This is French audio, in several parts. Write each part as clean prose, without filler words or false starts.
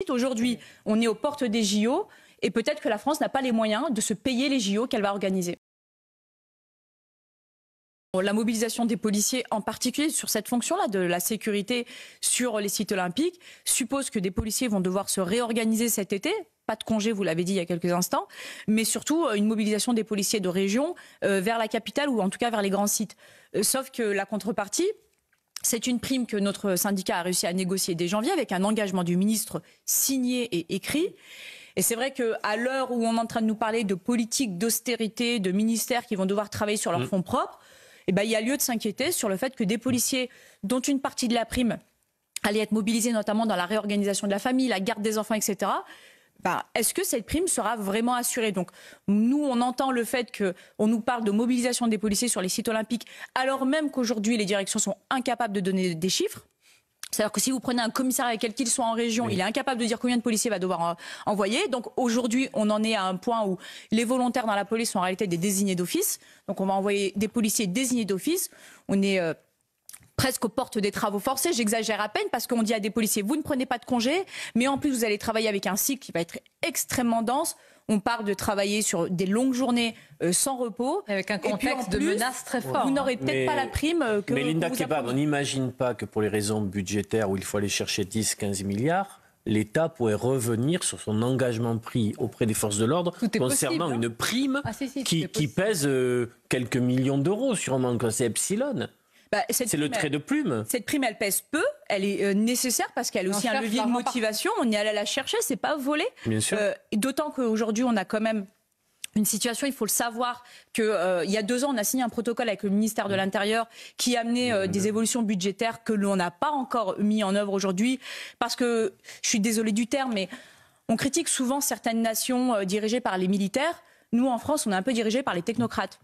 Aujourd'hui, on est aux portes des JO et peut-être que la France n'a pas les moyens de se payer les JO qu'elle va organiser. La mobilisation des policiers, en particulier sur cette fonction-là de la sécurité sur les sites olympiques, suppose que des policiers vont devoir se réorganiser cet été. Pas de congé, vous l'avez dit il y a quelques instants, mais surtout une mobilisation des policiers de région vers la capitale ou en tout cas vers les grands sites. Sauf que la contrepartie, c'est une prime que notre syndicat a réussi à négocier dès janvier avec un engagement du ministre signé et écrit. Et c'est vrai qu'à l'heure où on est en train de nous parler de politique d'austérité, de ministères qui vont devoir travailler sur leurs fonds propres, eh ben, il y a lieu de s'inquiéter sur le fait que des policiers, dont une partie de la prime allait être mobilisée notamment dans la réorganisation de la famille, la garde des enfants, etc., est-ce que cette prime sera vraiment assurée? Donc nous, on entend le fait qu'on nous parle de mobilisation des policiers sur les sites olympiques, alors même qu'aujourd'hui, les directions sont incapables de donner des chiffres. C'est-à-dire que si vous prenez un commissariat, quel qu'il soit en région, il est incapable de dire combien de policiers va devoir envoyer. Donc aujourd'hui, on en est à un point où les volontaires dans la police sont en réalité des désignés d'office. Donc on va envoyer des policiers désignés d'office. On est presque aux portes des travaux forcés. J'exagère à peine parce qu'on dit à des policiers, vous ne prenez pas de congé, mais en plus vous allez travailler avec un cycle qui va être extrêmement dense. On parle de travailler sur des longues journées sans repos. Avec un contexte de menace très fort. Vous n'aurez peut-être pas la prime que mais Linda vous Kebab, on n'imagine pas que pour les raisons budgétaires où il faut aller chercher 10-15 milliards, l'État pourrait revenir sur son engagement pris auprès des forces de l'ordre concernant une prime qui pèse quelques millions d'euros, sûrement, quand c'est epsilon. C'est le trait de plume. Cette prime, elle pèse peu, elle est nécessaire parce qu'elle est aussi un levier de motivation. On est allé la chercher, c'est pas volé. Bien sûr. D'autant qu'aujourd'hui, on a quand même une situation, il faut le savoir, qu'il y a 2 ans, on a signé un protocole avec le ministère de l'Intérieur qui amenait des évolutions budgétaires que l'on n'a pas encore mis en œuvre aujourd'hui. Parce que, je suis désolée du terme, mais on critique souvent certaines nations dirigées par les militaires. Nous, en France, on est un peu dirigés par les technocrates.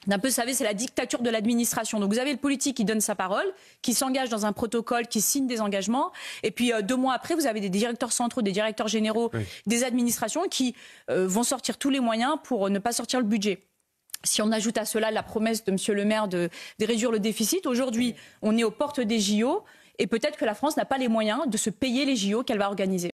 Un peu, vous savez, c'est la dictature de l'administration. Donc vous avez le politique qui donne sa parole, qui s'engage dans un protocole, qui signe des engagements. Et puis 2 mois après, vous avez des directeurs centraux, des directeurs généraux, des administrations qui vont sortir tous les moyens pour ne pas sortir le budget. Si on ajoute à cela la promesse de M. le maire de réduire le déficit, aujourd'hui, on est aux portes des JO et peut-être que la France n'a pas les moyens de se payer les JO qu'elle va organiser.